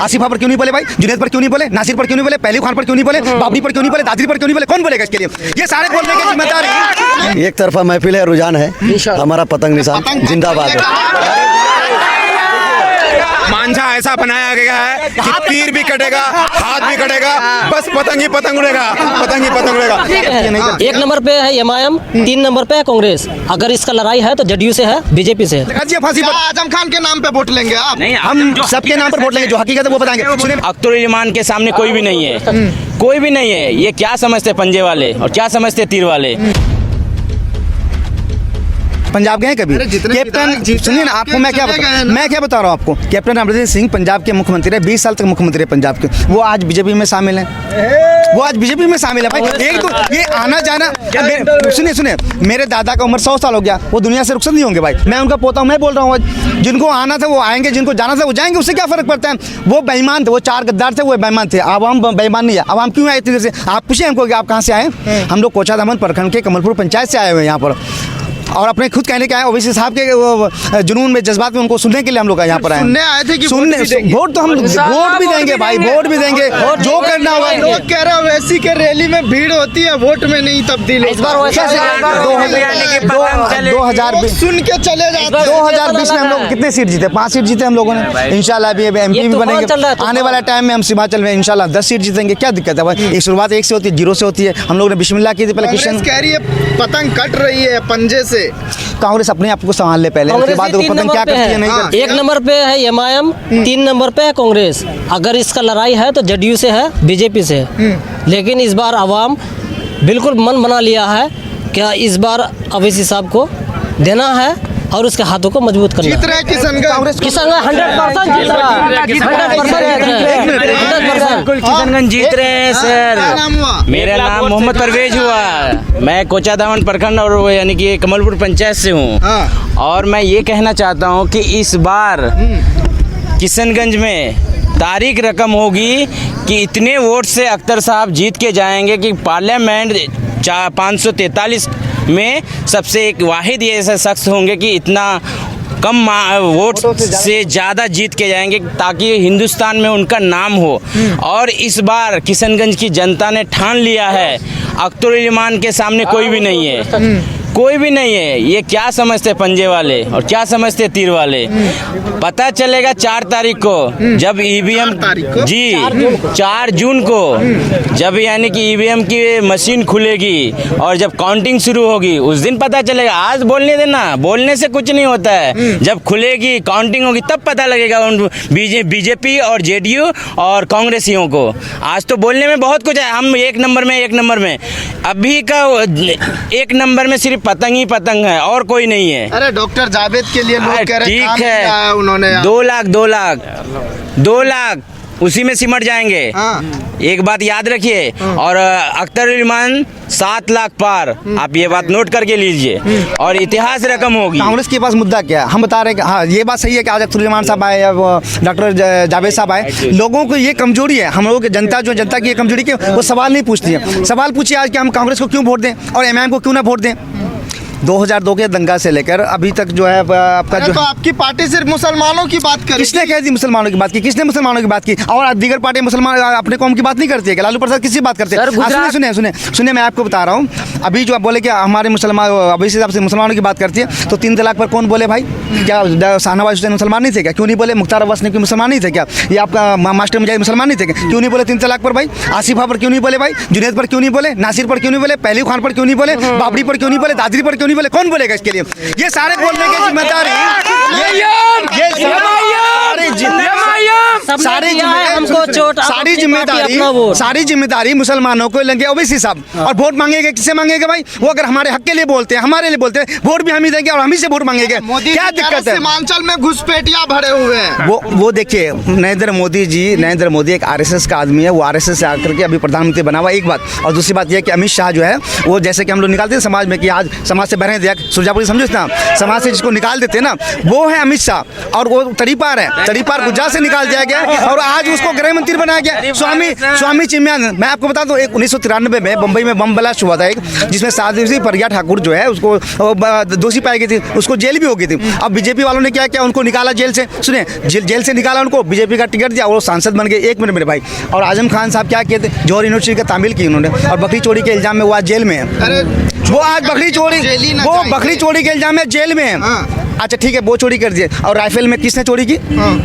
आसिफा पर क्यों नहीं बोले भाई, जुनैद पर क्यों नहीं बोले, नासिर पर क्यों नहीं बोले, पहलू खान पर क्यों नहीं बोले, बाबरी पर क्यों नहीं बोले, दादरी पर क्यों नहीं बोले, कौन बोलेगा इसके लिए? ये सारे बोलने के जिम्मेदार हैं। एक तरफा महफिल है, रुझान है, हमारा पतंग निशान जिंदाबाद है। मांझा ऐसा बनाया गया है कि तीर भी कटेगा, हाथ भी कटेगा, बस पतंग ही पतंग उड़ेगा, पतंग ही पतंग उड़ेगा। 1 नंबर पे है एमआईएम, 3 नंबर पे है कांग्रेस। अगर इसका लड़ाई है तो जेडीयू से है, बीजेपी से है। फांसी पर आजम खान के नाम पे वोट लेंगे आप? नहीं, हम सबके नाम पर वोट लेंगे, जो हकीकत है वो बताएंगे। सुनिए, अख्तर इमान के सामने कोई भी नहीं है, कोई भी नहीं है। ये क्या समझते पंजे वाले और क्या समझते तीर वाले। पंजाब गए कभी? कैप्टन सुनिए ना, आपको मैं क्या बता रहा हूँ आपको, कैप्टन अमरिंदर सिंह पंजाब के मुख्यमंत्री है, 20 साल तक मुख्यमंत्री है पंजाब के। वो आज बीजेपी में शामिल है, वो आज बीजेपी में शामिल है भाई। एक तो ये आना जाना, सुनिए मेरे दादा का उम्र 100 साल हो गया, वो दुनिया से रुखसत नहीं होंगे भाई। मैं उनका पोता हूँ, मैं बोल रहा हूँ आज जिनको आना था वो आएंगे, जिनको जाना था वो जाएंगे, उससे क्या फर्क पड़ता है? वो बेईमान थे, वो 4 गद्दार थे, वो बेईमान थे। अब हम बेईमान नहीं है। अब हम क्यों आए इतनी देर से? आप पूछे हमको कि आप कहाँ से आए? हम लोग कोचा दामन प्रखंड के कमलपुर पंचायत से आए हुए हैं यहाँ पर, और अपने खुद कहने के आए ओवैसी साहब के जुनून में, जज्बात में, उनको सुनने के लिए हम लोग यहाँ पर आए। सुनने आए थे कि वोट तो हम वोट भी देंगे भाई, वोट भी देंगे, जो करना होगा। लोग कह रहे हैं ओवैसी के रैली में भीड़ होती है, वोट में नहीं तब्दील होता। इस बार वैसा 2020 सुन के चले जाते हैं। 2020 में हम लोग कितने सीट जीते? 5 सीट जीते हम लोगों ने। इंशाल्लाह अभी एमपी भी बनेंगे आने वाला टाइम में। हम हिमाचल में इंशाल्लाह 10 सीट जीतेंगे। क्या दिक्कत है भाई? एक शुरुआत 1 से होती है, 0 से होती है। हम लोगों ने बिस्मिल्लाह की थी पहले। कांग्रेस कह रही है पतंग कट रही है पंजे से। कांग्रेस अपने आप को संभाल ले पहले, उसके बाद वो पतंग क्या करती है नहीं करती। 1 नंबर पे है एमआईएम, 3 नंबर पे है कांग्रेस। अगर इसका लड़ाई है तो जेडीयू से है, बीजेपी से है। लेकिन इस बार आवाम बिल्कुल मन बना लिया है क्या इस बार ओवैसी साहब को देना है और उसके हाथों को मजबूत करना जीत रहे हैं किशनगंज। किशनगंज 100% जीत रहा है, 100% किशनगंज जीत रहे हैं सर। क्या नाम हुआ? मेरा नाम मोहम्मद परवेज हुआ। मैं कोचा दामन प्रखंड और यानी कि कमलपुर पंचायत से हूँ। और मैं ये कहना चाहता हूँ कि इस बार किशनगंज में तारीख रकम होगी कि इतने वोट से अख्तर साहब जीत के जाएंगे कि पार्लियामेंट 543 में सबसे एक वाहिद ये ऐसे शख्स होंगे कि इतना कम वोट से ज़्यादा जीत के जाएंगे ताकि हिंदुस्तान में उनका नाम हो। और इस बार किशनगंज की जनता ने ठान लिया है, अख्तर इमान के सामने कोई भी नहीं है, कोई भी नहीं है। ये क्या समझते पंजे वाले और क्या समझते तीर वाले। पता चलेगा 4 तारीख को, जब ईवीएम जी 4 जून को जब यानी कि ईवीएम की मशीन खुलेगी और जब काउंटिंग शुरू होगी उस दिन पता चलेगा। आज बोलने देना, बोलने से कुछ नहीं होता है। जब खुलेगी काउंटिंग होगी तब पता लगेगा उन बीजेपी और जेडीयू और कांग्रेसियों को। आज तो बोलने में बहुत कुछ है। हम 1 नंबर में अभी का 1 नंबर में सिर्फ पतंग ही पतंग है और कोई नहीं है। अरे डॉक्टर जावेद के लिए लोग कह रहे हैं ठीक है, उन्होंने 2 लाख उसी में सिमट जाएंगे। एक बात याद रखिए। और अख्तर इमान 7 लाख पार, आप ये बात नोट करके लीजिए और इतिहास रकम होगी। कांग्रेस के पास मुद्दा क्या है? हम बता रहे हैं कि हाँ ये बात सही है कि आज अख्तर इमान साहब आए या डॉक्टर जावेद साहब आए। लोगों को ये कमजोरी है, हम लोगों की जनता की ये कमजोरी कि वो सवाल नहीं पूछती है। सवाल पूछिए आज कि हम कांग्रेस को क्यों वोट दें और एमआईएम को क्यों ना वोट दें। 2002 के दंगा से लेकर अभी तक जो है आपका जो तो आपकी पार्टी सिर्फ मुसलमानों की बात कर। किसने कह दी मुसलमानों की बात की? किसने मुसलमानों की बात की? और दीगर पार्टी मुसलमान अपने कौम की बात नहीं करती है कि? लालू प्रसाद किसी बात करते हैं? सुनिए मैं आपको बता रहा हूँ। अभी जो आप बोले कि हमारे मुसलमान ओवैसी हिसाब से मुसलमानों की बात करती है, तो 3 तलाक पर कौन बोले भाई? क्या शाहनवाज हुसैन मुसलमान नहीं थे क्या? क्यों नहीं बोले? मुख्तार अब्बास नकवी मुसलमान नहीं थे क्या? ये आपका मास्टर मुजाहिद मुसलमान नहीं थे क्या? क्यों नहीं बोले 3 तलाक पर भाई? आसिफा पर क्यों नहीं बोले भाई? जुनैद पर क्यों नहीं बोले? नासिर पर क्यों नहीं बोले? पहलू खान पर क्यों नहीं बोले? बाबरी पर क्यों नहीं बोले? दादरी पर क्यों नहीं बोले? कौन बोलेगा इसके लिए? ये सारे बोलने के जिम्मेदार हैं। सारी जिम्मेदारी मुसलमानों को लेंगे ओवैसी साहब। और वोट मांगेंगे किससे मांगेंगे भाई? वो अगर हमारे हक के लिए बोलते हैं, हमारे लिए बोलते हैं, वोट भी हम ही देंगे और हम ही से वोट मांगेंगे। क्या दिक्कत है? सीमांचल में घुसपैठिया भरे हुए हैं। वो देखिए नरेंद्र मोदी एक आरएसएस का आदमी है। वो आरएसएस से आकर के अभी प्रधानमंत्री बना हुआ, एक बात। और दूसरी बात यह है कि अमित शाह जो है वो जैसे कि हम लोग निकालते हैं समाज में कि आज समाज से बहरें दिया सुरजापुरी समझो ना, समाज से जिसको निकाल देते हैं ना, वो है अमित शाह। और वो तड़ीपार है, तड़ीपार गुजरात से निकाल दिया गया और आज उसको गृह प्रधानमंत्री बनाया गया स्वामी चिन्मयानंद। मैं आपको बता दूं 1993 में बम्बई में बम ब्लास्ट हुआ था एक, जिसमें 7 दिवसीय प्रज्ञा ठाकुर जो है उसको दोषी पाई गई थी, उसको जेल भी हो गई थी। अब बीजेपी वालों ने क्या किया, उनको निकाला जेल से, सुनिए जेल से निकाला उनको, बीजेपी का टिकट दिया और वो सांसद बन गए। 1 मिनट मेरे भाई। और आजम खान साहब क्या किए थे, जौहर यूनिवर्सिटी का तामील की उन्होंने, और बकरी चोरी के इल्जाम में वो आज जेल में है। वो आज बकरी चोरी के इल्जाम में जेल में है। अच्छा ठीक है, वो चोरी कर दिए। और राइफल में किसने चोरी की,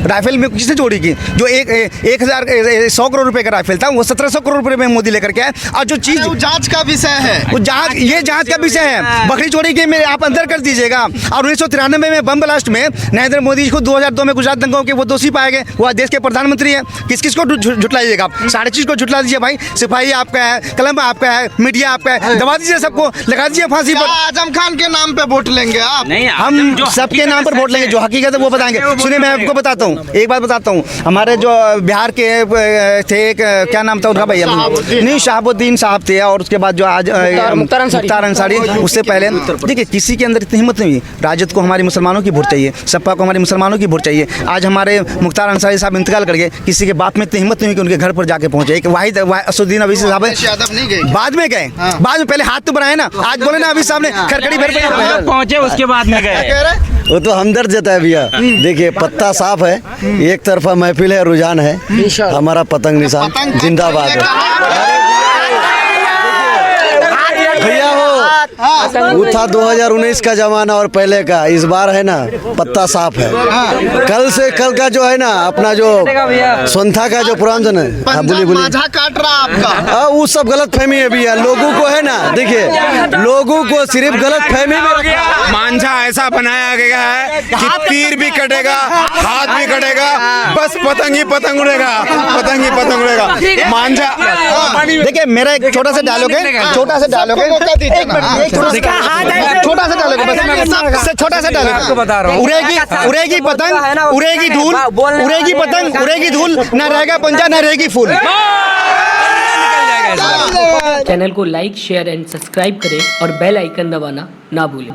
राइफल में किसने चोरी की, जो 1,100 करोड़ रुपए का राइफल था वो 1700 करोड़ रुपए में मोदी लेकर के आए। और जो चीज जांच का विषय है, वो जांच का विषय है। बकरी चोरी के में आप अंदर कर दीजिएगा। और 1993 में बम ब्लास्ट में नरेंद्र मोदी जी को 2002 में गुजरात दंगों के वो दोषी पाए गए, वो आज देश के प्रधानमंत्री हैं। किस को झुटलाइएगा आप, सारे चीज को झुटला दीजिए भाई। सिपाही आपका है, कलम आपका है, मीडिया आपका है, दबा दीजिए सबको, लगा दीजिए फांसी पर। आजम खान के नाम पे वोट लेंगे आप? नहीं, हम सबके नाम पर वोट लेंगे, जो हकीकत है वो बताएंगे। सुनिए मैं आपको बताता हूँ, एक बात बताता हूँ। हमारे जो बिहार के थे, क्या नाम था उनका भैया, नहीं शहाबुद्दीन साहब थे, और उसके बाद जो आज मुख्तार अंसारी, उससे पहले देखिए किसी के अंदर इतनी हिम्मत नहीं हुई। राजद को हमारे मुसलमानों की वोट चाहिए, सपा को हमारे मुसलमानों की वोट चाहिए। आज हमारे मुख्तार अंसारी साहब इंतकाल कर गए, किसी के बाप में इतनी हिम्मत नहीं हुई कि उनके घर पर जाके पहुंचे। एक वाहिद असुद्दीन अवी साहब नहीं गए, बाद में गए, बाद में पहले हाथ तो बनाए ना। आज बोले ना अभी साहब ने खरकड़ी भर पहुंचे उसके बाद में गए। वो तो हमदर्द जताया भैया। देखिए पत्ता साफ है, एक तरफा महफिल है, रुझान है, हमारा पतंग निशान जिंदाबाद है। भैया वो था 2019 का जमाना और पहले का, इस बार है ना पत्ता साफ है। कल का जो है ना अपना जो सोनथा का जो पुरान जन है, बोलिए काट रहा आपका, वो सब गलत फहमी है भैया। लोगों को है ना, देखिए लोगों को सिर्फ गलत फहमी में रखा। मांझा ऐसा बनाया गया है कि तीर भी कटेगा, हाथ भी कटेगा, बस पतंग ही पतंग उड़ेगा, पतंग ही पतंग उड़ेगा। मांझा देखिए मेरा एक छोटा सा डायलॉग है, छोटा सा डायलॉग है, छोटा सा डायलॉग है, छोटा सा डायलॉग आपको बता रहा हूँ। उड़ेगी पतंग, उड़ेगी धूल, उड़ेगी पतंग, उड़ेगी धूल, ना रहेगा पंजा ना रहेगी फूल। चैनल को लाइक शेयर एंड सब्सक्राइब करें और बेल आइकन दबाना ना भूलें।